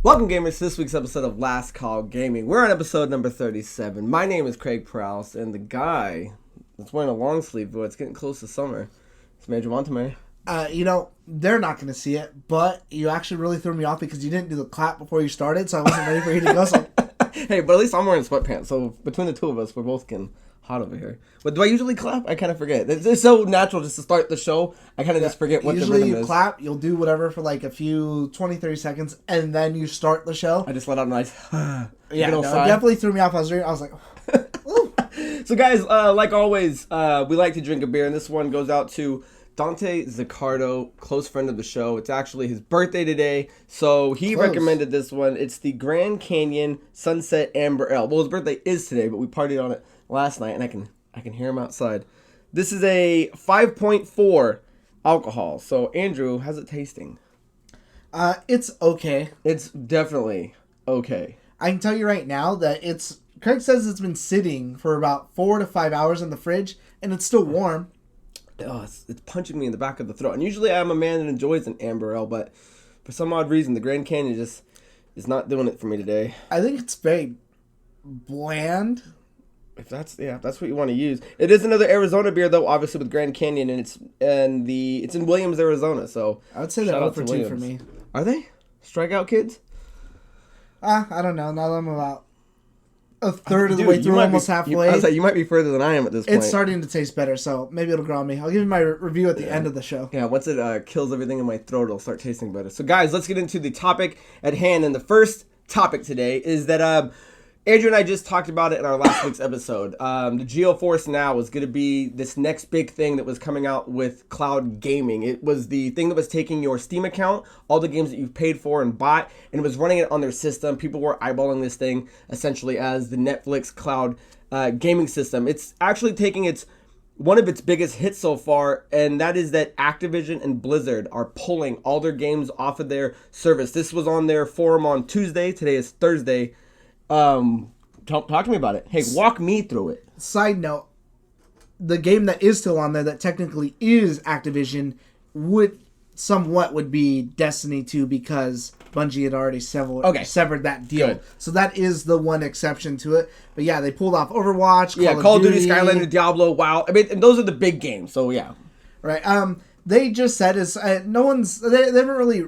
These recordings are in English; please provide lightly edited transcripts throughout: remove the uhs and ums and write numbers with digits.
Welcome, gamers, to this week's episode of Last Call Gaming. We're on episode number 37. My name is Craig Perales, and the guy that's wearing a long sleeve, but it's getting close to summer, it's Mandrew Montemayor. They're not going to see it, but you actually really threw me off because you didn't do the clap before you started, so I wasn't ready for you to go. So. Hey, but at least I'm wearing sweatpants, so between the two of us, we're both getting hot over here. But do I usually clap? I kind of forget. It's so natural just to start the show. I kind of just forget what the rhythm is. Usually you clap, you'll do whatever for like a few 20-30 seconds, and then you start the show. I just let out a nice yeah, no, it definitely threw me off. I was like, ooh. So guys, like always, we like to drink a beer, and this one goes out to Dante Zaccardo, close friend of the show. It's actually his birthday today, so he recommended this one. It's the Grand Canyon Sunset Amber Ale. Well, his birthday is today, but we partied on it last night, and I can hear him outside. This is a 5.4 alcohol. So Andrew, how's it tasting? It's okay. It's definitely okay. I can tell you right now that Craig says it's been sitting for about 4 to 5 hours in the fridge, and it's still warm. Oh, it's punching me in the back of the throat. And usually I'm a man that enjoys an amber ale, but for some odd reason, the Grand Canyon just is not doing it for me today. I think it's very bland. If that's what you want to use. It is another Arizona beer though, obviously with Grand Canyon, and it's in Williams, Arizona. So I would say they're 0 for 2 for me. Are they strikeout kids? I don't know. Now that I'm about a third of the way through, almost halfway. I was like, you might be further than I am at this point. It's starting to taste better, so maybe it'll grow on me. I'll give you my review at the end of the show. Yeah, once it kills everything in my throat, it'll start tasting better. So guys, let's get into the topic at hand. And the first topic today is that Andrew and I just talked about it in our last week's episode. The GeoForce Now was going to be this next big thing that was coming out with cloud gaming. It was the thing that was taking your Steam account, all the games that you've paid for and bought, and it was running it on their system. People were eyeballing this thing essentially as the Netflix cloud gaming system. It's actually taking one of its biggest hits so far, and that is that Activision and Blizzard are pulling all their games off of their service. This was on their forum on Tuesday. Today is Thursday. Talk to me about it. Hey, walk me through it. Side note, the game that is still on there that technically is Activision would be Destiny 2 because Bungie had already severed that deal. Good. So that is the one exception to it. But yeah, they pulled off Overwatch, Call of Duty, Skylanders, Diablo, WoW. I mean, and those are the big games. So yeah. Right. They just said they haven't really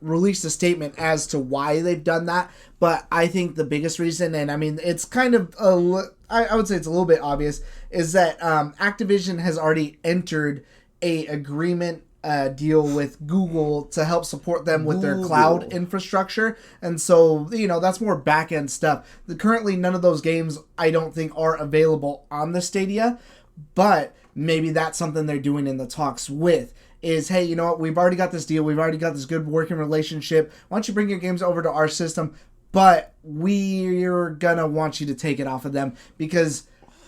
released a statement as to why they've done that, but I think the biggest reason, and I mean it's kind of I would say it's a little bit obvious, is that Activision has already entered a agreement deal with Google to help support them with their cloud infrastructure, and so that's more back end stuff. Currently none of those games I don't think are available on the Stadia, but maybe that's something they're doing in the talks with. Is, hey, you know what, we've already got this deal, we've already got this good working relationship, why don't you bring your games over to our system, but we're gonna want you to take it off of them, because,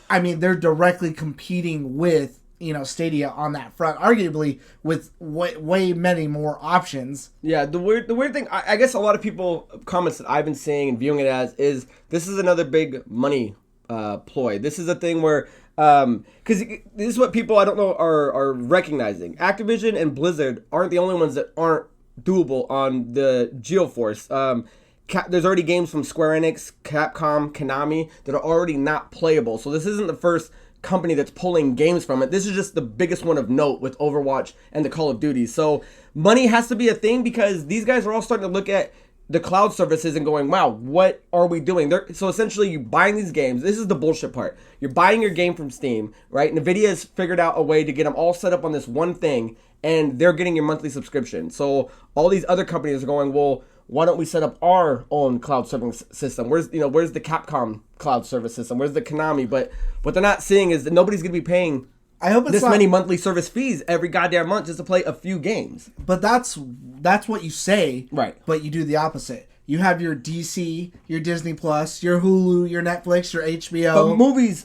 I mean, they're directly competing with, Stadia on that front, arguably with way many more options. Yeah, the weird thing, I guess a lot of people, comments that I've been seeing and viewing it as, is this is another big money ploy. This is a thing where because this is what people I don't know are recognizing. Activision and Blizzard aren't the only ones that aren't doable on the GeoForce. There's already games from Square Enix, Capcom, Konami that are already not playable. So this isn't the first company that's pulling games from it. This is just the biggest one of note with Overwatch and the Call of Duty. So money has to be a thing because these guys are all starting to look at the cloud services and going, wow, what are we doing? So essentially you're buying these games. This is the bullshit part. You're buying your game from Steam, right? Nvidia has figured out a way to get them all set up on this one thing, and they're getting your monthly subscription. So all these other companies are going, well, why don't we set up our own cloud serving system? Where's the Capcom cloud service system? Where's the Konami? But what they're not seeing is that nobody's going to be paying many monthly service fees every goddamn month just to play a few games. But that's what you say, right? But you do the opposite. You have your DC, your Disney Plus, your Hulu, your Netflix, your HBO. But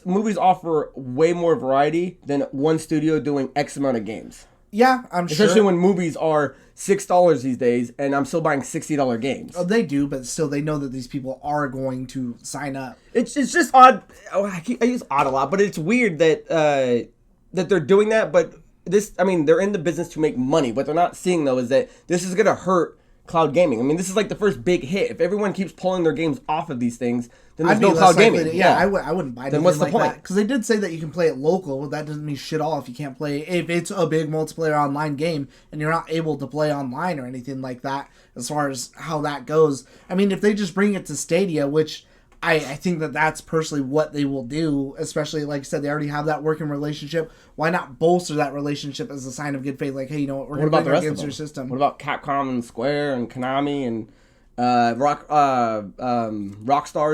movies offer way more variety than one studio doing X amount of games. Yeah, I'm sure. Especially when movies are $6 these days, and I'm still buying $60 games. Oh, they do, but still, they know that these people are going to sign up. It's just odd. I use odd a lot, but it's weird that they're doing that. But they're in the business to make money. What they're not seeing though is that this is gonna hurt cloud gaming. I mean, this is like the first big hit. If everyone keeps pulling their games off of these things, then there's no cloud gaming. I wouldn't buy anything what's the like point? that. Because they did say that you can play it local. That doesn't mean shit all if you can't play. If it's a big multiplayer online game and you're not able to play online or anything like that, as far as how that goes. I mean, if they just bring it to Stadia, which I think that's personally what they will do, especially, like I said, they already have that working relationship. Why not bolster that relationship as a sign of good faith? Like, hey, you know what, we're going to bring against your system. What about Capcom and Square and Konami and Rockstar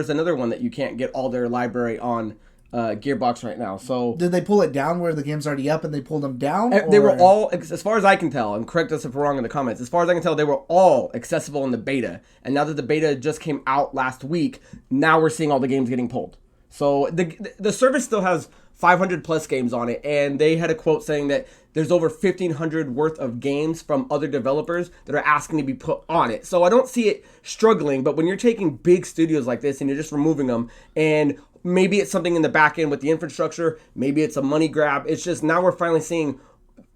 is another one that you can't get all their library on Gearbox right now. So did they pull it down where the game's already up and they pulled them down? They were all, as far as I can tell, and correct us if we're wrong in the comments, as far as I can tell, they were all accessible in the beta. And now that the beta just came out last week, now we're seeing all the games getting pulled. So the service still has 500 plus games on it, and they had a quote saying that there's over 1,500 worth of games from other developers that are asking to be put on it. So I don't see it struggling, but when you're taking big studios like this and you're just removing them, and maybe it's something in the back end with the infrastructure, maybe it's a money grab, it's just now we're finally seeing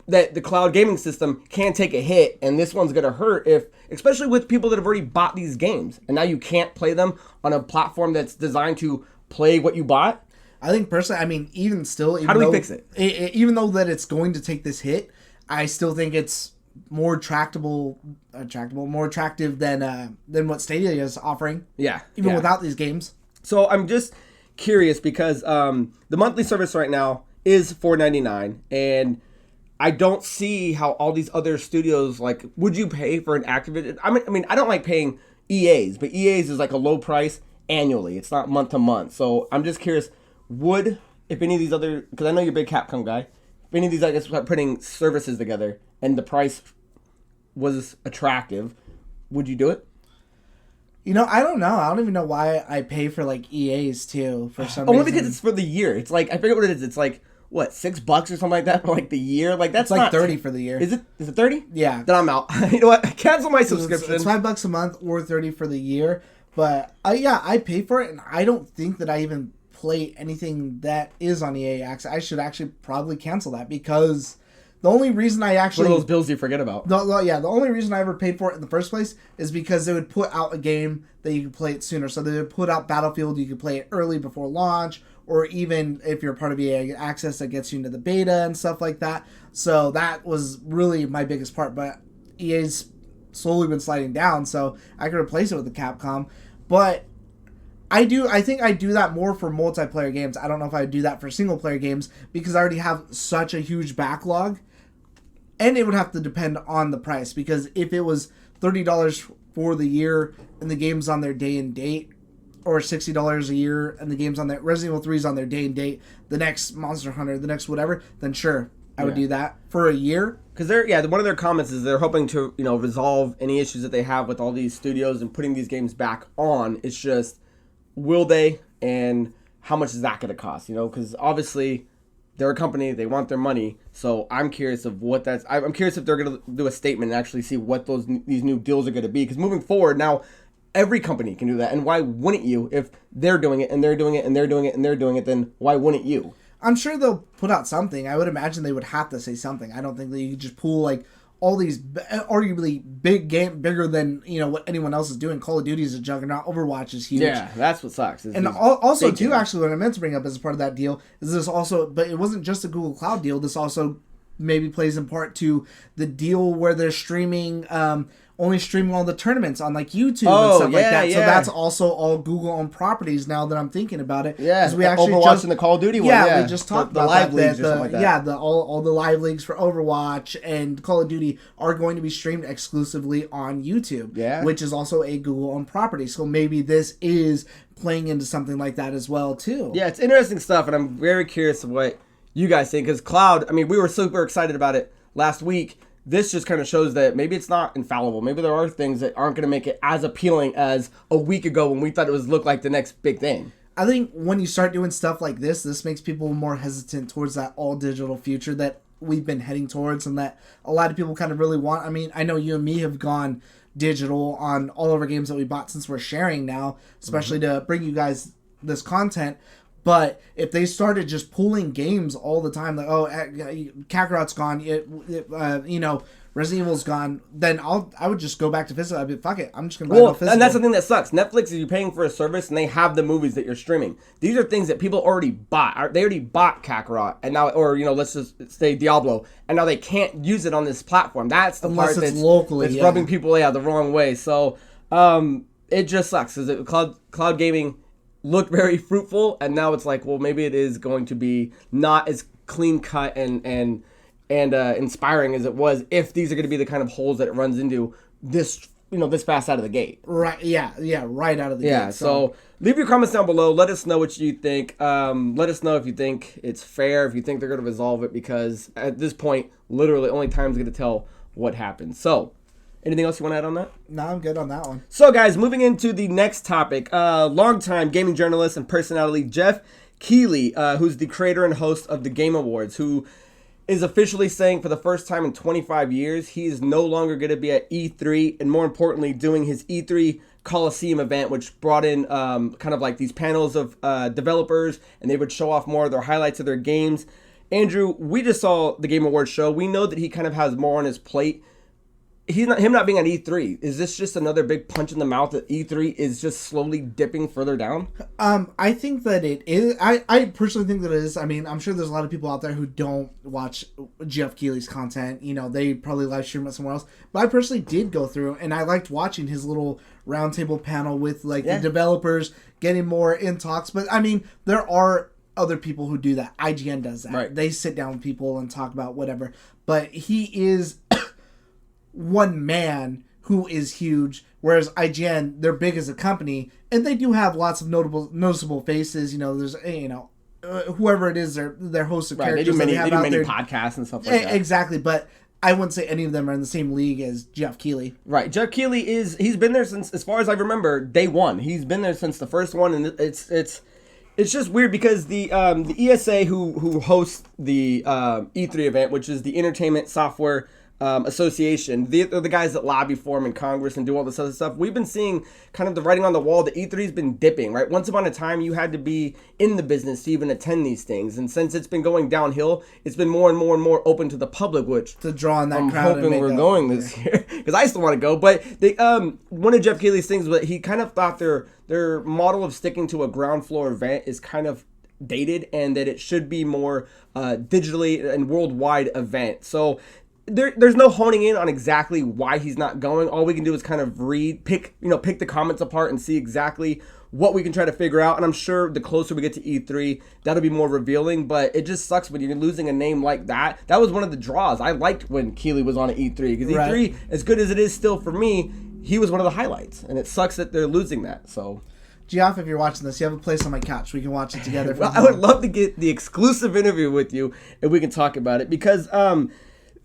that the cloud gaming system can take a hit, and this one's going to hurt, especially with people that have already bought these games, and now you can't play them on a platform that's designed to play what you bought. I think personally, I mean, even still, how do we fix it? Even though that it's going to take this hit, I still think it's more attractive than what Stadia is offering. Yeah, even without these games. So I'm just curious because the monthly service right now is $4.99, and I don't see how all these other studios, like, would you pay for an Activision? I mean, I don't like paying EA's, but EA's is like a low price annually. It's not month to month. So I'm just curious. If any of these other, because I know you're a big Capcom guy, if any of these, I guess, putting services together and the price was attractive, would you do it? You know, I don't know. I don't even know why I pay for, like, EA's, too, for some reason. Only because it's for the year. It's like, I forget what it is. It's like, what, $6 or something like that for, like, the year? Like, that's it's like $30 for the year. Is it 30? Yeah. Then I'm out. You know what? Cancel my subscription. It's $5 a month or $30 for the year. But, I pay for it, and I don't think that I even play anything that is on EA Access. I should actually probably cancel that because the only reason I actually... What are those bills you forget about? The only reason I ever paid for it in the first place is because they would put out a game that you could play it sooner. So they would put out Battlefield, you could play it early before launch, or even if you're part of EA Access, that gets you into the beta and stuff like that. So that was really my biggest part, but EA's slowly been sliding down, so I could replace it with the Capcom. But I think I do that more for multiplayer games. I don't know if I would do that for single player games because I already have such a huge backlog, and it would have to depend on the price, because if it was $30 for the year and the game's on their day and date, or $60 a year and the game's on their Resident Evil 3's on their day and date, the next Monster Hunter, the next whatever, then sure, I would do that for a year. Because one of their comments is they're hoping to, resolve any issues that they have with all these studios and putting these games back on. It's just, will they, and how much is that going to cost? Because obviously they're a company, they want their money. So I'm curious of what that's. I'm curious if they're going to do a statement and actually see what these new deals are going to be. Because moving forward now, every company can do that, and why wouldn't you? If they're doing it and they're doing it and they're doing it and they're doing it, then why wouldn't you? I'm sure they'll put out something. I would imagine they would have to say something. I don't think that you could just pull like all these arguably bigger than what anyone else is doing. Call of Duty is a juggernaut. Overwatch is huge. Yeah, that's what sucks. And also too, actually, what I meant to bring up as a part of that deal is this also, but it wasn't just a Google Cloud deal. This also maybe plays in part to the deal where they're streaming. Only streaming all the tournaments on like YouTube and stuff like that. So that's also all Google-owned properties now that I'm thinking about it. Yeah, we actually Overwatch and the Call of Duty one. Yeah, we just talked about live leagues or something like that. Yeah, all the live leagues for Overwatch and Call of Duty are going to be streamed exclusively on YouTube. Yeah, which is also a Google-owned property. So maybe this is playing into something like that as well too. Yeah, it's interesting stuff, and I'm very curious of what you guys think. Because Cloud, I mean, we were super excited about it last week. This just kind of shows that maybe it's not infallible. Maybe there are things that aren't going to make it as appealing as a week ago when we thought it was look like the next big thing. I think when you start doing stuff like this makes people more hesitant towards that all-digital future that we've been heading towards and that a lot of people kind of really want. I mean, I know you and me have gone digital on all of our games that we bought since we're sharing now, especially to bring you guys this content. But if they started just pulling games all the time, like, Kakarot's gone, Resident Evil's gone, then I would just go back to physical. I'd be, fuck it, I'm just gonna buy it physical. And that's the thing that sucks. Netflix, you're paying for a service and they have the movies that you're streaming. These are things that people already bought. They already bought Kakarot, and now, or let's just say Diablo, and now they can't use it on this platform. That's the part that's locally, that's rubbing people the wrong way. So it just sucks. Is it cloud gaming looked very fruitful, and now it's like, well, maybe it is going to be not as clean cut and inspiring as it was if these are going to be the kind of holes that it runs into this fast out of the gate. Right. Yeah. Right out of the gate. Yeah. So leave your comments down below. Let us know what you think. Let us know if you think it's fair, if you think they're going to resolve it, because at this point, literally only time's going to tell what happens. So anything else you want to add on that? No, I'm good on that one. So guys, moving into the next topic, longtime gaming journalist and personality Geoff Keighley, who's the creator and host of the Game Awards, who is officially saying for the first time in 25 years, he is no longer going to be at E3, and more importantly, doing his E3 Coliseum event, which brought in kind of like these panels of developers, and they would show off more of their highlights of their games. Andrew, we just saw the Game Awards show. We know that he kind of has more on his plate. Him not being on E3, is this just another big punch in the mouth that E3 is just slowly dipping further down? I think that it is. I personally think that it is. I mean, I'm sure there's a lot of people out there who don't watch Geoff Keighley's content. They probably live stream it somewhere else. But I personally did go through, and I liked watching his little roundtable panel with the developers, getting more in talks. But I mean, there are other people who do that. IGN does that. Right. They sit down with people and talk about whatever. But he is one man who is huge, whereas IGN, they're big as a company, and they do have lots of noticeable faces. There's whoever it is, their hosts of characters. They do many podcasts and stuff like that. Exactly, but I wouldn't say any of them are in the same league as Geoff Keighley. Right, Geoff Keighley he's been there since, as far as I remember, day one. He's been there since the first one, and it's just weird because the ESA who hosts the E3 event, which is the Entertainment Software Association, they're the guys that lobby for him in Congress and do all this other stuff. We've been seeing kind of the writing on the wall that E3's been dipping, right? Once upon a time, you had to be in the business to even attend these things, and since it's been going downhill, it's been more and more and more open to the public, which to draw on that I'm crowd. hoping we're going this year, because I still want to go. But they, one of Geoff Keighley's things was that he kind of thought their model of sticking to a ground floor event is kind of dated, and that it should be more digitally and worldwide event. So there's no honing in on exactly why he's not going. All we can do is kind of pick the comments apart and see exactly what we can try to figure out. And I'm sure the closer we get to E3, that'll be more revealing. But it just sucks when you're losing a name like that. That was one of the draws. I liked when Keighley was on at E3, because E3, as good as it is still for me, he was one of the highlights. And it sucks that they're losing that. So Geoff, if you're watching this, you have a place on my couch. We can watch it together. Well, I would love to get the exclusive interview with you, and we can talk about it, because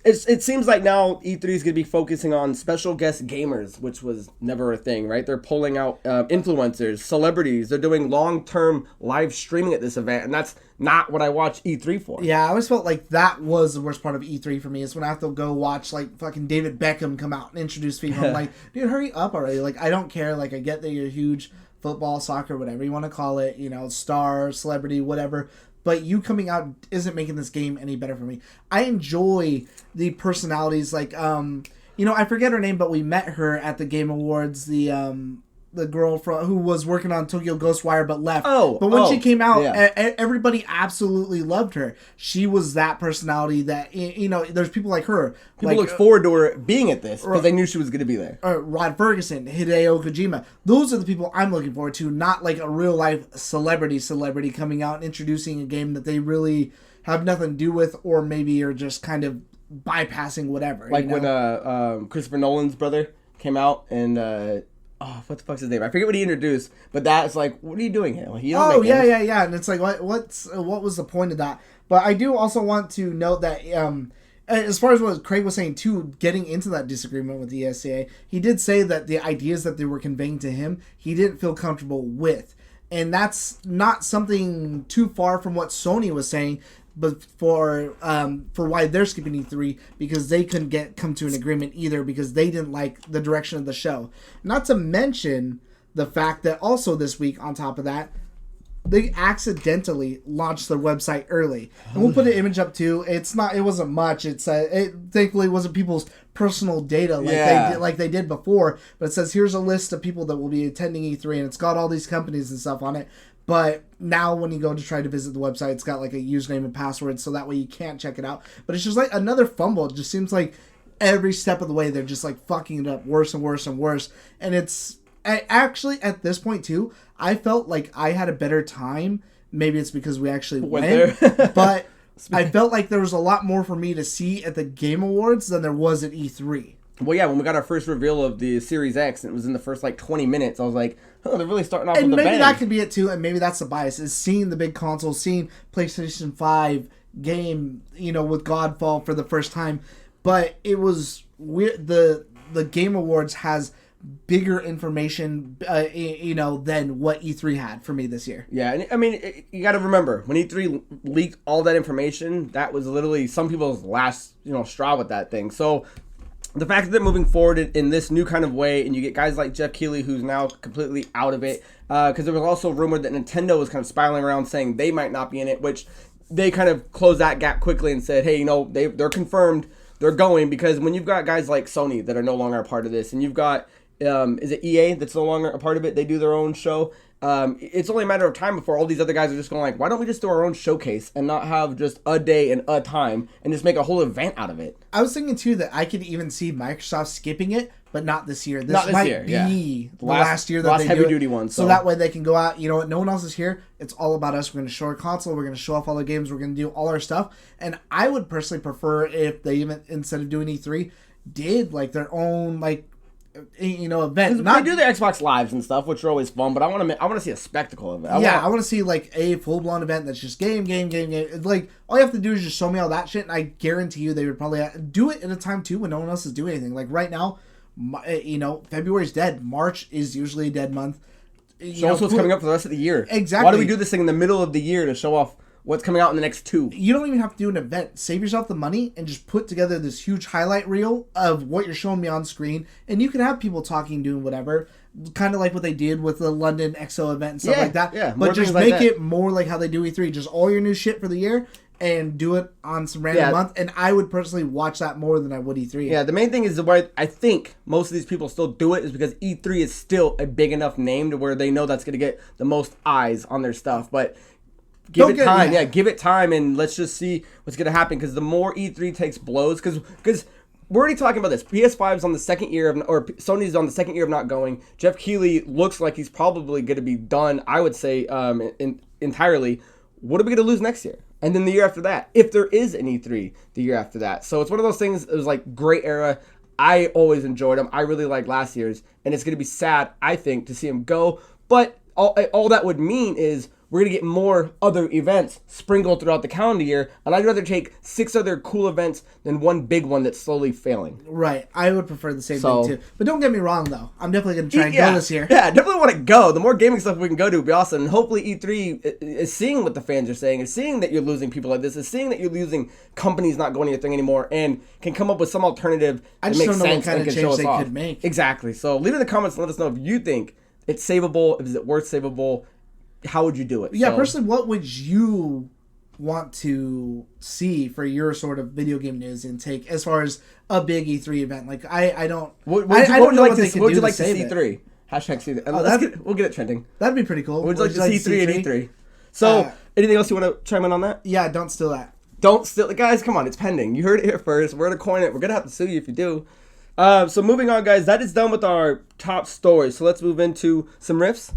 it seems like now E3 is going to be focusing on special guest gamers, which was never a thing, right? They're pulling out influencers, celebrities. They're doing long-term live streaming at this event, and that's not what I watch E3 for. Yeah, I always felt like that was the worst part of E3 for me, is when I have to go watch, like, fucking David Beckham come out and introduce people. I'm like, dude, hurry up already. Like, I don't care. Like, I get that you're huge football, soccer, whatever you want to call it, star, celebrity, whatever. But you coming out isn't making this game any better for me. I enjoy the personalities, like, I forget her name, but we met her at the Game Awards, the girl who was working on Tokyo Ghostwire but left. But when she came out, everybody absolutely loved her. She was that personality that, there's people like her. People look forward to her being at this because they knew she was going to be there. Rod Ferguson, Hideo Kojima. Those are the people I'm looking forward to, not like a real life celebrity coming out and introducing a game that they really have nothing to do with, or maybe are just kind of bypassing whatever. Like when Christopher Nolan's brother came out and what the fuck's his name? I forget what he introduced, but that's like, what are you doing here? Like, yeah. And it's like, what was the point of that? But I do also want to note that, as far as what Craig was saying too, getting into that disagreement with the ESA, he did say that the ideas that they were conveying to him, he didn't feel comfortable with. And that's not something too far from what Sony was saying, but for why they're skipping E3, because they couldn't come to an agreement either, because they didn't like the direction of the show. Not to mention the fact that also this week, on top of that, they accidentally launched their website early, and we'll put an image up too. It wasn't much. It thankfully wasn't people's personal data like they did before. But it says here's a list of people that will be attending E3, and it's got all these companies and stuff on it. But now when you go to try to visit the website, it's got like a username and password, so that way you can't check it out. But it's just like another fumble. It just seems like every step of the way they're just like fucking it up worse and worse and worse. And actually at this point too, I felt like I had a better time. Maybe it's because we actually went there. But I felt like there was a lot more for me to see at the Game Awards than there was at E3. Well, yeah, when we got our first reveal of the Series X, and it was in the first, 20 minutes, I was like, oh, they're really starting off with a bang. And maybe that could be it, too, and maybe that's the bias, is seeing the big console, seeing PlayStation 5 game, with Godfall for the first time. But it was weird. The Game Awards has bigger information, than what E3 had for me this year. Yeah, and I mean, you got to remember, when E3 leaked all that information, that was literally some people's last, straw with that thing. So the fact that they're moving forward in this new kind of way, and you get guys like Geoff Keighley, who's now completely out of it, because there was also rumored that Nintendo was kind of spiraling around saying they might not be in it, which they kind of closed that gap quickly and said, hey, they're confirmed, they're going, because when you've got guys like Sony that are no longer a part of this, and you've got, is it EA that's no longer a part of it? They do their own show. It's only a matter of time before all these other guys are just going like, why don't we just do our own showcase and not have just a day and a time and just make a whole event out of it? I was thinking too that I could even see Microsoft skipping it, but not this year. This might be the last year that they heavy do duty it. one. So that way they can go out, what, no one else is here. It's all about us. We're going to show our console. We're going to show off all the games. We're going to do all our stuff. And I would personally prefer if they even, instead of doing E3, did like their own event. They do the Xbox Lives and stuff, which are always fun, but I want to see a spectacle of it. I want to see like a full blown event that's just game. Like all you have to do is just show me all that shit, and I guarantee you they would probably do it at a time too when no one else is doing anything. Like right now, February's dead. March is usually a dead month. Show us what's coming up for the rest of the year. Exactly. Why do we do this thing in the middle of the year to show off what's coming out in the next 2? You don't even have to do an event. Save yourself the money and just put together this huge highlight reel of what you're showing me on screen. And you can have people talking, doing whatever. Kind of like what they did with the London EXO event and stuff like that. Yeah, but just make it more like how they do E3. Just all your new shit for the year and do it on some random month. And I would personally watch that more than I would E3. Yeah, the main thing is why I think most of these people still do it is because E3 is still a big enough name to where they know that's going to get the most eyes on their stuff. But give it time. Yeah, give it time, and let's just see what's going to happen. Because the more E3 takes blows, because we're already talking about this. PS5's on the second year or Sony's on the second year of not going. Geoff Keighley looks like he's probably going to be done, I would say, entirely. What are we going to lose next year? And then the year after that, if there is an E3 the year after that. So it's one of those things, it was like great era. I always enjoyed them. I really liked last year's. And it's going to be sad, I think, to see him go. But all that would mean is we're going to get more other events sprinkled throughout the calendar year. And I'd rather take 6 other cool events than one big one that's slowly failing. Right. I would prefer the same thing, too. But don't get me wrong, though. I'm definitely going to try and go this year. Yeah, I definitely want to go. The more gaming stuff we can go to would be awesome. And hopefully E3 is seeing what the fans are saying, is seeing that you're losing people like this, is seeing that you're losing companies not going to your thing anymore, and can come up with some alternative that makes sense and can show us off. Could make. Exactly. So leave in the comments and let us know if you think it's savable, if is it worth savable. How would you do it? Yeah, personally, what would you want to see for your sort of video game news intake as far as a big E3 event? Like, I don't... What would you like to see 3? Hashtag C3. We'll get it trending. That'd be pretty cool. Would you like to see 3 at E3? So, anything else you want to chime in on that? Yeah, don't steal that. Don't steal it. Guys, come on. It's pending. You heard it here first. We're going to coin it. We're going to have to sue you if you do. So, moving on, guys. That is done with our top stories. So, let's move into some riffs.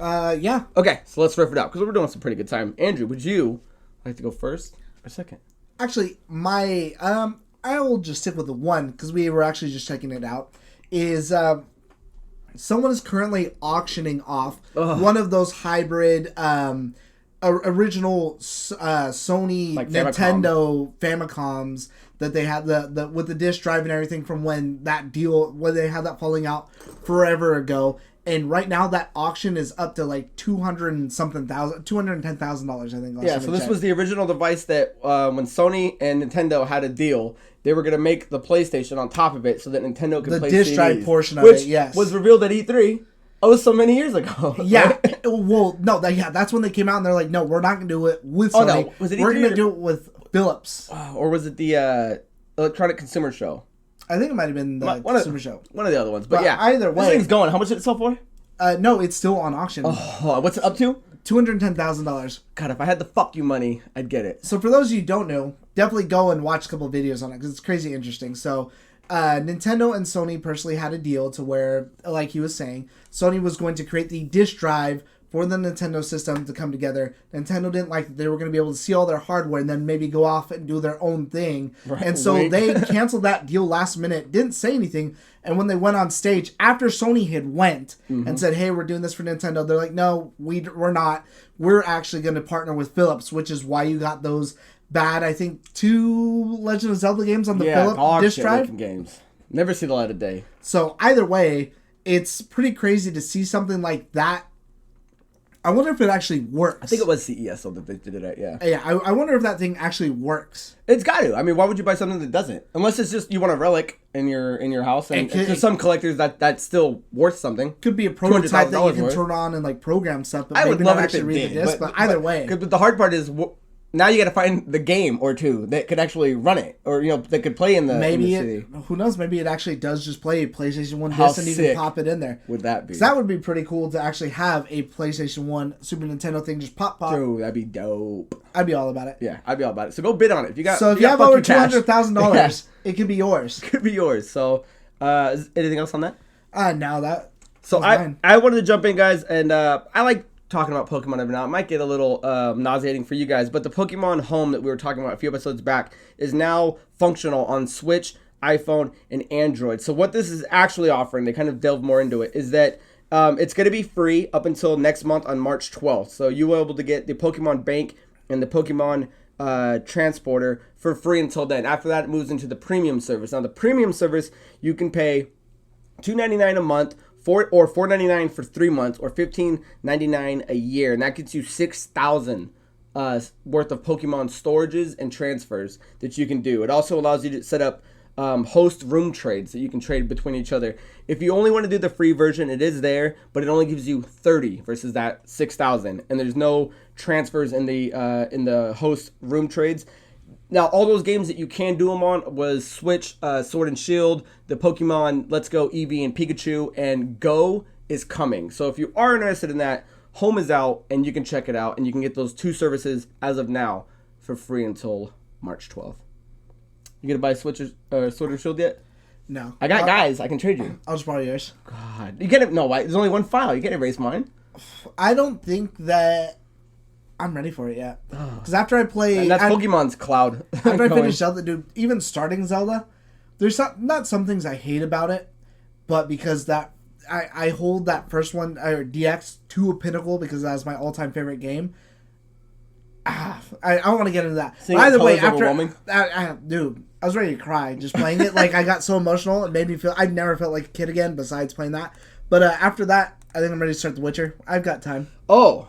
Yeah. Okay, so let's riff it out, because we're doing some pretty good time. Andrew, would you like to go first or second? Actually, I will just stick with the one, because we were actually just checking it out, is, someone is currently auctioning off one of those hybrid, original, Sony, like Nintendo Famicoms that they had with the disc drive and everything from when they had that falling out forever ago. And right now, that auction is up to like $210,000, I think. Yeah, so this was the original device that when Sony and Nintendo had a deal, they were going to make the PlayStation on top of it so that Nintendo could play CDs. The disc drive portion of it, yes. Which was revealed at E3 so many years ago. Yeah, well, no, that's when they came out and they're like, no, we're not going to do it with Sony. No. Was it we're going to do it with Philips. Or was it the Electronic Consumer Show? I think it might have been the Super Show. One of the other ones. But yeah, either way. This thing's going. How much did it sell for? No, it's still on auction. Oh, what's it up to? $210,000. God, if I had the fuck you money, I'd get it. So for those of you who don't know, definitely go and watch a couple of videos on it because it's crazy interesting. So Nintendo and Sony personally had a deal to where, like he was saying, Sony was going to create the disk drive for the Nintendo system to come together. Nintendo didn't like that they were going to be able to see all their hardware and then maybe go off and do their own thing. Right, and so they canceled that deal last minute, didn't say anything. And when they went on stage, after Sony had went and said, hey, we're doing this for Nintendo, they're like, no, we're not. We're actually going to partner with Philips, which is why you got those bad, I think, 2 Legend of Zelda games on the Philips disk drive. Games. Never see the light of day. So either way, it's pretty crazy to see something like that. I wonder if it actually works. I think it was CES that they did it at, yeah. Yeah, I wonder if that thing actually works. It's got to. I mean, why would you buy something that doesn't? Unless it's just you want a relic in your house, and for some collectors that's still worth something. Could be a prototype that you can turn on and like program stuff, but maybe not actually read the disc. But either way, but the hard part is now you got to find the game or two that could actually run it, or that could play in the city. Who knows? Maybe it actually does just play a PlayStation 1 disc and you can pop it in there. Would that be? That would be pretty cool to actually have a PlayStation 1 Super Nintendo thing just pop. Dude, that'd be dope. I'd be all about it. Yeah, I'd be all about it. So go bid on it if you got. So if you have over $200,000, it could be yours. Could be yours. So, anything else on that? No, that. So I wanted to jump in, guys, and I like talking about Pokemon every now. It might get a little nauseating for you guys, but the Pokemon Home that we were talking about a few episodes back is now functional on Switch, iPhone, and Android. So what this is actually offering, they kind of delve more into it, is that it's going to be free up until next month on March 12th. So you will be able to get the Pokemon Bank and the Pokemon Transporter for free until then. After that, it moves into the premium service. Now, the premium service, you can pay $2.99 a month, or $4.99 for 3 months, or $15.99 a year, and that gets you 6,000 worth of Pokemon storages and transfers that you can do. It also allows you to set up host room trades that you can trade between each other. If you only want to do the free version, it is there, but it only gives you 30 versus that 6,000, and there's no transfers in the host room trades. Now, all those games that you can do them on was Switch, Sword and Shield, the Pokemon Let's Go Eevee and Pikachu, and Go is coming. So if you are interested in that, Home is out, and you can check it out, and you can get those 2 services as of now for free until March 12th. You gonna buy Switch or Sword and Shield yet? No. I got guys. I can trade you. I'll just borrow yours. God. You get it. No, why? There's only one file. You can't erase mine. I don't think that I'm ready for it yet. Because after I play... And that's Pokemon's cloud. After I finish Zelda, dude, even starting Zelda, there's not some things I hate about it, but because that I hold that first one, or DX, to a pinnacle because that's my all-time favorite game. I don't want to get into that. But either way, dude, I was ready to cry just playing it. Like, I got so emotional. It made me feel... I never felt like a kid again besides playing that. But after that, I think I'm ready to start The Witcher. I've got time. Oh.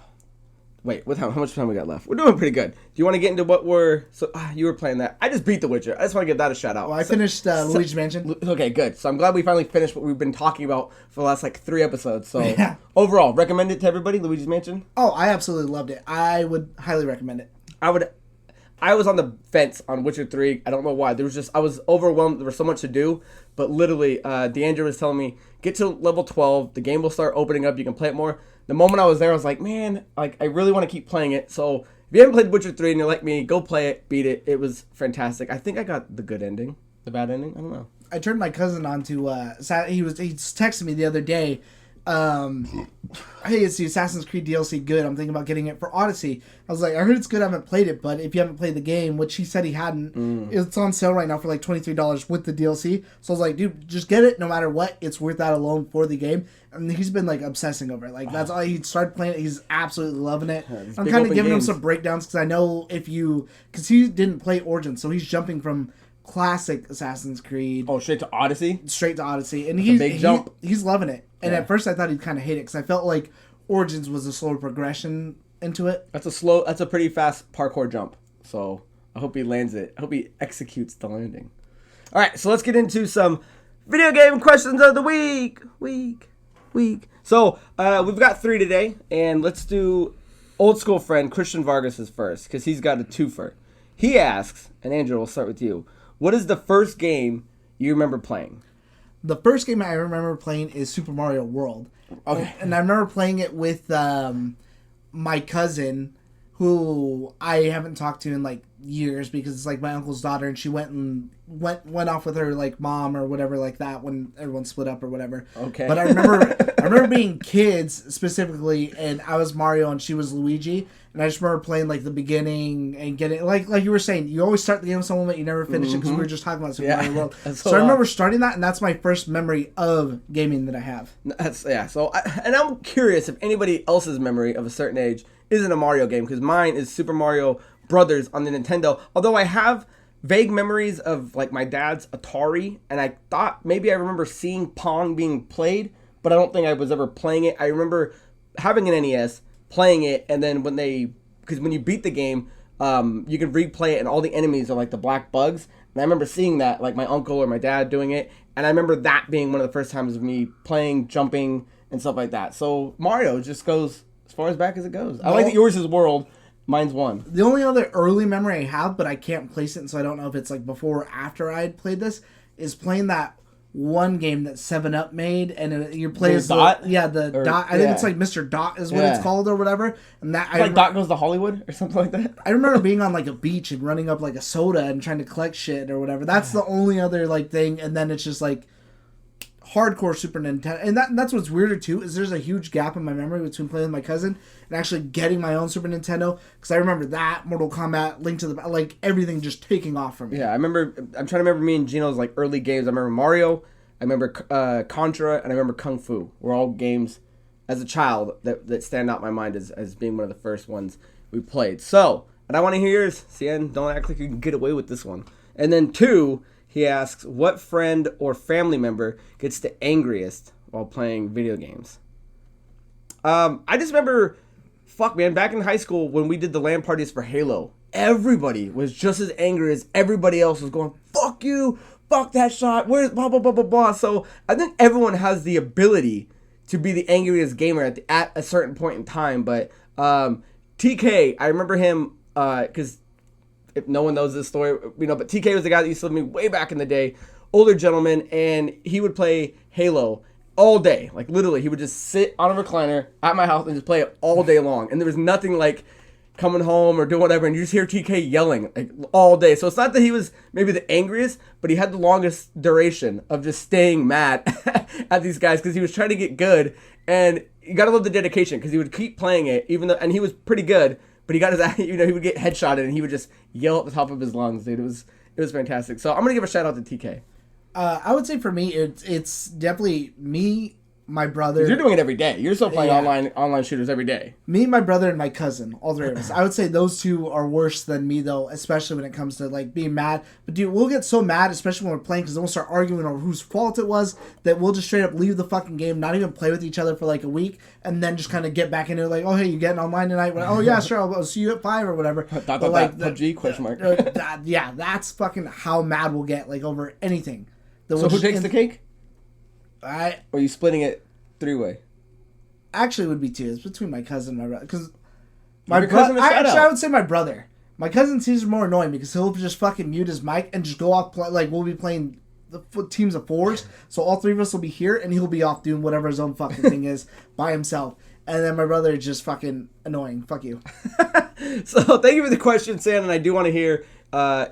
Wait, how much time we got left? We're doing pretty good. Do you want to get into what we're... So, you were playing that. I just beat The Witcher. I just want to give that a shout out. Well, I finished Luigi's Mansion. Okay, good. So I'm glad we finally finished what we've been talking about for the last, 3 episodes. So, overall, recommend it to everybody, Luigi's Mansion? Oh, I absolutely loved it. I would highly recommend it. I was on the fence on Witcher 3. I don't know why. I was overwhelmed. There was so much to do. But literally, DeAndre was telling me, get to level 12. The game will start opening up. You can play it more. The moment I was there, I was like, man, I really want to keep playing it. So if you haven't played Witcher 3 and you're like me, go play it, beat it. It was fantastic. I think I got the good ending. The bad ending? I don't know. I turned my cousin on to, he texted me the other day, hey, it's the Assassin's Creed DLC good. I'm thinking about getting it for Odyssey. I was like, I heard it's good. I haven't played it, but if you haven't played the game, which he said he hadn't, it's on sale right now for $23 with the DLC. So I was like, dude, just get it no matter what. It's worth that alone for the game. And he's been obsessing over it. That's all. He started playing it. He's absolutely loving it. I'm kind of giving him some breakdowns because I know because he didn't play Origins, so he's jumping from classic Assassin's Creed. Oh, straight to Odyssey? Straight to Odyssey. And he's a big jump. He's loving it. And at first I thought he'd kind of hate it because I felt like Origins was a slower progression into it. That's a pretty fast parkour jump. So I hope he lands it. I hope he executes the landing. All right, so let's get into some video game questions of the week. So we've got 3 today, and let's do old school friend Christian Vargas's first because he's got a twofer. He asks, and Andrew, we'll start with you. What is the first game you remember playing? The first game I remember playing is Super Mario World. Okay. And I remember playing it with my cousin, who I haven't talked to in like years because it's like my uncle's daughter, and she went off with her like mom or whatever like that when everyone split up or whatever. Okay. But I remember being kids specifically, and I was Mario and she was Luigi, and I just remember playing like the beginning and getting like you were saying, you always start the game with someone but you never finish it because we were just talking about Super Mario World. So I remember starting that, and that's my first memory of gaming that I have. So I'm curious if anybody else's memory of a certain age isn't a Mario game, because mine is Super Mario Brothers on the Nintendo. Although I have vague memories of like my dad's Atari, and I thought maybe I remember seeing Pong being played, but I don't think I was ever playing it. I remember having an NES, playing it, and then because when you beat the game, you can replay it, and all the enemies are like the black bugs. And I remember seeing that, like my uncle or my dad doing it, and I remember that being one of the first times of me playing, jumping, and stuff like that. So Mario just goes as far as back as it goes. I like that yours is World, mine's 1. The only other early memory I have, but I can't place it, and so I don't know if it's like before or after I had played this, is playing that one game that 7-Up made, and you play as Dot? Dot. I think it's like Mr. Dot is what it's called or whatever. And that Like Dot Goes to Hollywood or something like that. I remember being on like a beach and running up like a soda and trying to collect shit or whatever. That's the only other like thing, and then it's just like hardcore Super Nintendo. And that's what's weirder too, is there's a huge gap in my memory between playing with my cousin and actually getting my own Super Nintendo, because I remember that, Mortal Kombat, Link to the, like everything just taking off from me. Yeah, I'm trying to remember me and Gino's like early games. I remember Mario, I remember Contra, and I remember Kung Fu. Were all games as a child that stand out in my mind as being one of the first ones we played. So, and I want to hear yours. Cien, don't act like you can get away with this one. And then 2, he asks, what friend or family member gets the angriest while playing video games? I just remember, back in high school when we did the LAN parties for Halo, everybody was just as angry as everybody else was going, fuck you, fuck that shot, where's blah, blah, blah, blah, blah. So I think everyone has the ability to be the angriest gamer at a certain point in time. But TK, I remember him, because if no one knows this story, but TK was the guy that used to live with me way back in the day, older gentleman, and he would play Halo all day. Like literally, he would just sit on a recliner at my house and just play it all day long. And there was nothing like coming home or doing whatever, and you just hear TK yelling like all day. So it's not that he was maybe the angriest, but he had the longest duration of just staying mad at these guys because he was trying to get good. And you gotta love the dedication, because he would keep playing it and he was pretty good. But he got his, he would get headshotted, and he would just yell at the top of his lungs, dude. It was fantastic. So I'm gonna give a shout out to TK. I would say for me, it's definitely me, my brother. You're doing it every day. You're still playing online shooters every day. Me, my brother, and my cousin, all 3 of us. I would say those 2 are worse than me, though, especially when it comes to like being mad. But dude, we'll get so mad, especially when we're playing, because then we'll start arguing over whose fault it was, that we'll just straight up leave the fucking game, not even play with each other for like a week, and then just kind of get back into it, like, oh hey, you getting online tonight? Oh yeah, sure, I'll see you at 5 or whatever. But like PUBG question mark. Yeah, that's fucking how mad we'll get, like over anything. So who takes the cake? Or are you splitting it 3-way? Actually, it would be 2. It's between my cousin and my brother. Because my brother, I would say my brother. My cousin seems more annoying because he'll just fucking mute his mic and just go off. Like we'll be playing the teams of 4s, so all 3 of us will be here, and he'll be off doing whatever his own fucking thing is by himself. And then my brother is just fucking annoying. Fuck you. So thank you for the question, Sam, and I do want to hear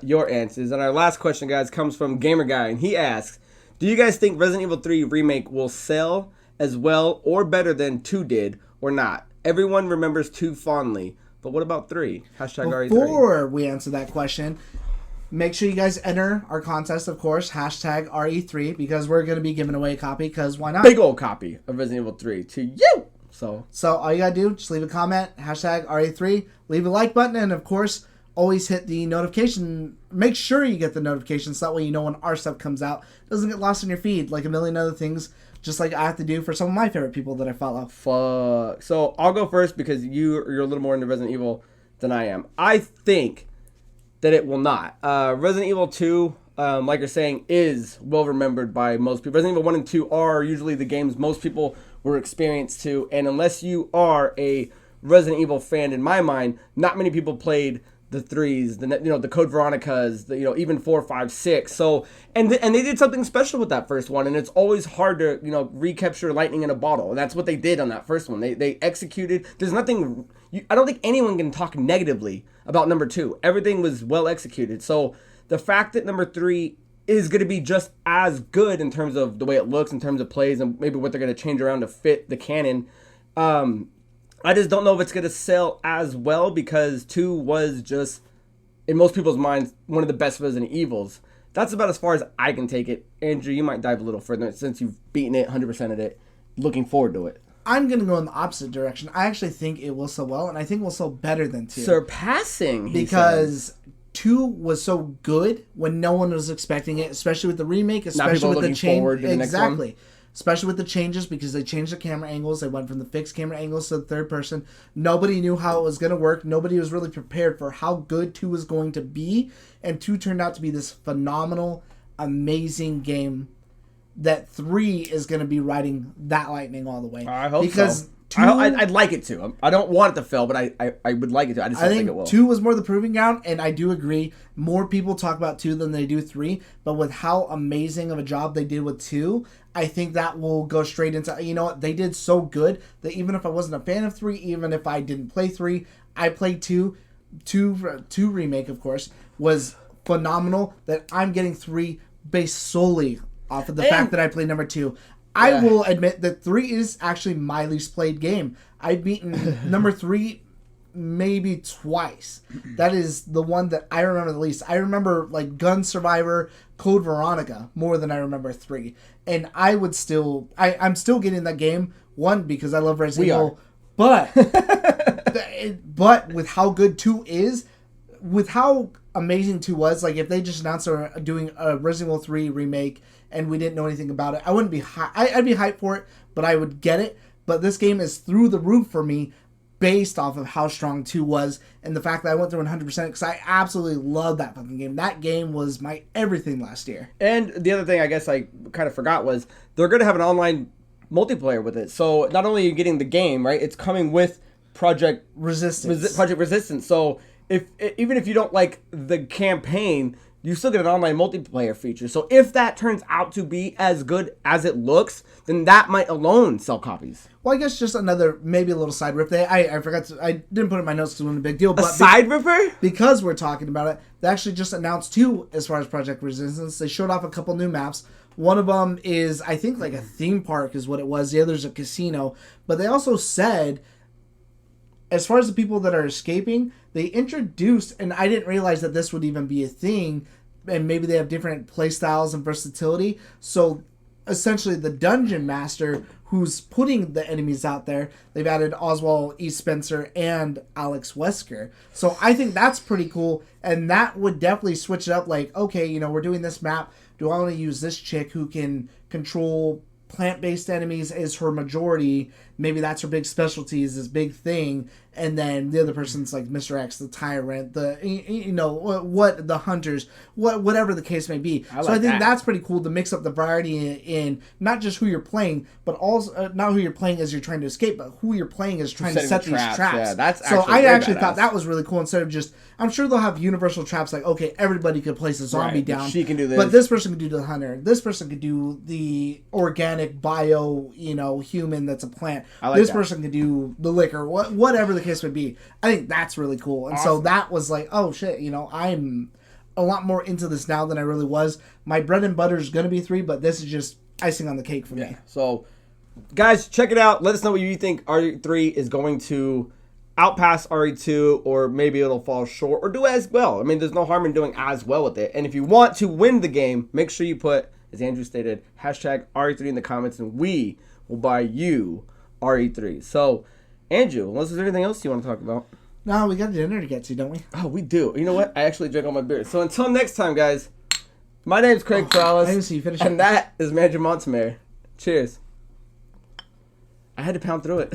your answers. And our last question, guys, comes from Gamer Guy, and he asks, do you guys think Resident Evil 3 Remake will sell as well or better than 2 did, or not? Everyone remembers 2 fondly, but what about 3? Hashtag RE3. Before we answer that question, make sure you guys enter our contest, of course, hashtag RE3, because we're going to be giving away a copy, because why not? Big old copy of Resident Evil 3 to you! So all you got to do, just leave a comment, hashtag RE3, leave a like button, and of course, always hit the notification. Make sure you get the notifications, so that way you know when our stuff comes out. It doesn't get lost in your feed like a million other things, just like I have to do for some of my favorite people that I follow. Fuck. So I'll go first because you're a little more into Resident Evil than I am. I think that it will not. Resident Evil 2, like you're saying, is well remembered by most people. Resident Evil 1 and 2 are usually the games most people were experienced to, and unless you are a Resident Evil fan, in my mind, not many people played the 3s, the Code Veronicas, even 4, 5, 6. So and they did something special with that first one, and it's always hard to recapture lightning in a bottle, and that's what they did on that first one. They executed. There's nothing. I don't think anyone can talk negatively about number 2. Everything was well executed. So the fact that number 3 is going to be just as good in terms of the way it looks, in terms of plays, and maybe what they're going to change around to fit the canon. I just don't know if it's going to sell as well, because 2 was just, in most people's minds, one of the best Resident Evils. That's about as far as I can take it. Andrew, you might dive a little further since you've beaten it, 100%ed it. Looking forward to it. I'm going to go in the opposite direction. I actually think it will sell well, and I think it will sell better than 2. Surpassing, because 2 was so good when no one was expecting it, especially with the remake, especially with the change. Exactly. Especially with the changes, because they changed the camera angles. They went from the fixed camera angles to the third person. Nobody knew how it was going to work. Nobody was really prepared for how good 2 was going to be. And 2 turned out to be this phenomenal, amazing game that 3 is going to be riding that lightning all the way. I hope so. 2, I'd like it to. I don't want it to fail, but I would like it to. I just don't think it will. 2 was more the proving ground, and I do agree. More people talk about 2 than they do 3, but with how amazing of a job they did with 2, I think that will go straight into, what, they did so good that even if I wasn't a fan of 3, even if I didn't play 3, I played 2. 2 remake, of course, was phenomenal, that I'm getting 3 based solely off of the fact that I played number 2. I will admit that 3 is actually my least played game. I've beaten number 3 maybe twice. That is the one that I remember the least. I remember like Gun Survivor, Code Veronica more than I remember 3. And I would still, I'm still getting that game. 1, because I love Resident Evil. But with how good 2 is, with how amazing 2 was, like if they just announced they're doing a Resident Evil 3 remake and we didn't know anything about it, I wouldn't be I'd be hyped for it, but I would get it. But this game is through the roof for me based off of how strong 2 was and the fact that I went through 100% because I absolutely love that fucking game. That game was my everything last year. And the other thing I guess I kind of forgot was they're going to have an online multiplayer with it. So not only are you getting the game, right, it's coming with Project Resistance. So even if you don't like the campaign, you still get an online multiplayer feature. So if that turns out to be as good as it looks, then that might alone sell copies. Well, I guess just another, maybe a little side riff there. I forgot to, I didn't put it in my notes because it wasn't a big deal. But side riffer? Because we're talking about it, they actually just announced 2 as far as Project Resistance. They showed off a couple new maps. One of them is, I think, like a theme park is what it was. The other's a casino. But they also said, as far as the people that are escaping, they introduced, and I didn't realize that this would even be a thing, and maybe they have different play styles and versatility. So essentially the dungeon master who's putting the enemies out there, they've added Oswald E. Spencer and Alex Wesker. So I think that's pretty cool, and that would definitely switch it up. Like, okay, we're doing this map. Do I want to use this chick who can control plant-based enemies as her majority? Maybe that's her big specialty, is this big thing. And then the other person's like Mr. X, the tyrant, the the hunters, whatever the case may be. I think that's pretty cool to mix up the variety in not just who you're playing, but also not who you're playing as you're trying to escape, but who you're playing as trying to set these traps. Yeah, that's so I actually thought that was really cool. Instead of just, I'm sure they'll have universal traps like, okay, everybody could place a zombie down. She can do this, but this person could do the hunter. This person could do the organic bio, human that's a plant. This person could do the liquor. Whatever the case would be. I think that's really cool. And so that was like, oh shit, I'm a lot more into this now than I really was. My bread and butter is going to be 3, but this is just icing on the cake for me. So guys, check it out. Let us know what you think RE3 is going to outpass RE2, or maybe it'll fall short or do as well. I mean, there's no harm in doing as well with it. And if you want to win the game, make sure you put, as Andrew stated, hashtag RE3 in the comments, and we will buy you RE3. So Andrew, unless there's anything else you want to talk about. No, we got dinner to get to, don't we? Oh, we do. You know what? I actually drank all my beer. So until next time, guys, my name's Craig Perales. I didn't see you finish and that is Mandrew Montemayor. Cheers. I had to pound through it.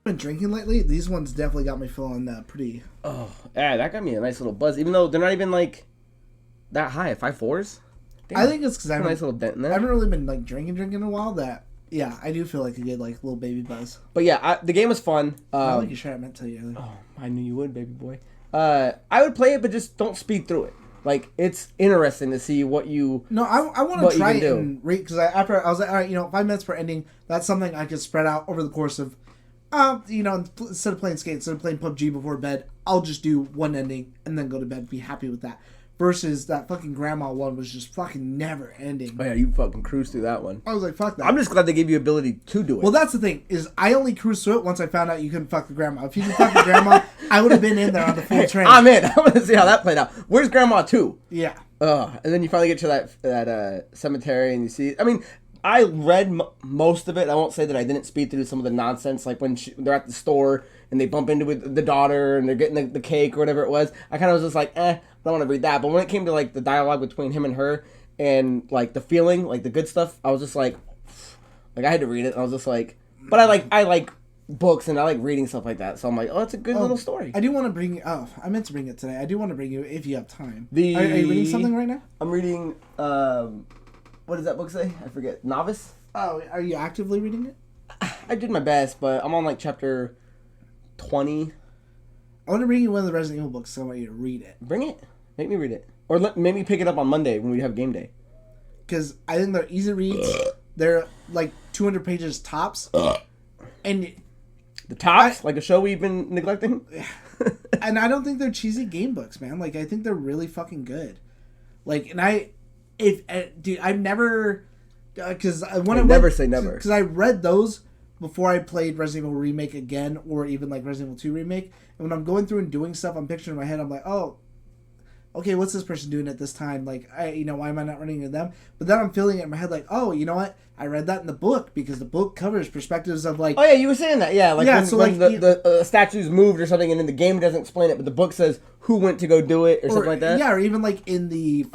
Been drinking lately. These ones definitely got me feeling pretty. Oh, yeah, that got me a nice little buzz. Even though they're not even like that high, 5.4s. Damn. I think it's because I nice little dent in there. I haven't really been like drinking in a while. That yeah, I do feel like a good like little baby buzz. But yeah, the game was fun. I like your shirt. I meant to tell you. Oh, I knew you would, baby boy. I would play it, but just don't speed through it. Like, it's interesting to see what you. No, I want to try it and read because after I was like, all right, 5 minutes per ending. That's something I could spread out over the course of, instead of playing Skate, instead of playing PUBG before bed, I'll just do one ending and then go to bed, be happy with that. Versus that fucking grandma one was just fucking never ending. Oh yeah, you fucking cruised through that one. I was like, fuck that. I'm just glad they gave you ability to do it. Well, that's the thing, is I only cruised through it once I found out you couldn't fuck the grandma. If you could fuck the grandma, I would have been in there on the full train. I'm in. I want to see how that played out. Where's Grandma 2? Yeah. And then you finally get to that cemetery and you see. I mean, I read most of it. I won't say that I didn't speed through some of the nonsense, like when they're at the store and they bump into the daughter and they're getting the cake or whatever it was. I kind of was just like, I don't want to read that. But when it came to like the dialogue between him and her and like the feeling, like the good stuff, I was just like I had to read it. And I was just like, but I like books and I like reading stuff like that. So I'm like, oh, it's a good little story. I do want to bring. Oh, I meant to bring it today. I do want to bring you if you have time. Are you reading something right now? I'm reading. What does that book say? I forget. Novice? Oh, are you actively reading it? I did my best, but I'm on like chapter 20. I want to bring you one of the Resident Evil books, so I want you to read it. Bring it. Make me read it. Or make me pick it up on Monday when we have game day. Because I think they're easy reads. They're like 200 pages tops. And the tops? Like a show we've been neglecting? And I don't think they're cheesy game books, man. Like, I think they're really fucking good. Like, and dude, I've never, because never say never. Because I read those before I played Resident Evil Remake again, or even like Resident Evil 2 Remake. And when I'm going through and doing stuff, I'm picturing in my head, I'm like, oh, okay, what's this person doing at this time? Like, why am I not running into them? But then I'm feeling it in my head, like, oh, you know what? I read that in the book because the book covers perspectives of like. Oh yeah, you were saying that, yeah. Like yeah, when, so when like the statues moved or something, and then the game doesn't explain it, but the book says who went to go do it or something like that. Yeah, or even like in the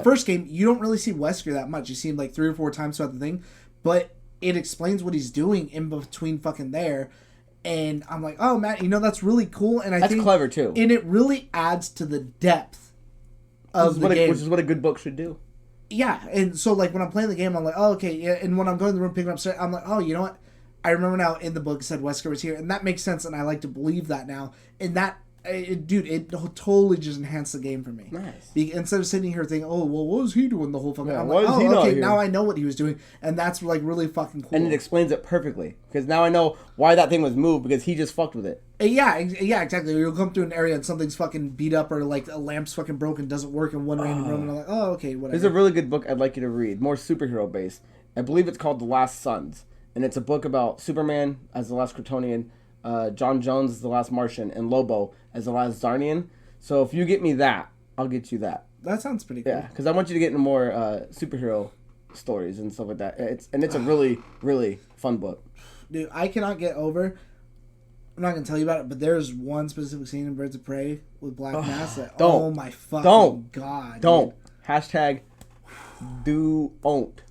first game, you don't really see Wesker that much. You see him like 3 or 4 times throughout the thing, but it explains what he's doing in between fucking there. And I'm like, oh man, that's really cool. And I think clever too. And it really adds to the depth of the game, which is what a good book should do. Yeah, and so like when I'm playing the game, I'm like, oh okay. Yeah, and when I'm going to the room picking up stuff, I'm like, oh, you know what? I remember now in the book it said Wesker was here, and that makes sense, and I like to believe that now. And that, it totally just enhanced the game for me. Nice. Instead of sitting here thinking, oh, well, what was he doing the whole fucking? Yeah, I'm why like, is he not here? Now I know what he was doing, and that's like really fucking cool. And it explains it perfectly because now I know why that thing was moved because he just fucked with it. Yeah, exactly. You'll come through an area and something's fucking beat up or like a lamp's fucking broken, doesn't work in one random room, and I'm like, oh, okay, whatever. There's a really good book I'd like you to read, more superhero based. I believe it's called The Last Sons, and it's a book about Superman as the last Kryptonian, John Jones as the last Martian, and Lobo as the last Zarnian. So if you get me that, I'll get you that. That sounds pretty cool. Yeah, because I want you to get into more superhero stories and stuff like that. It's a really, really fun book. Dude, I cannot get over. I'm not gonna tell you about it, but there's one specific scene in Birds of Prey with Black Mass that oh my fucking god. Don't. Hashtag don't.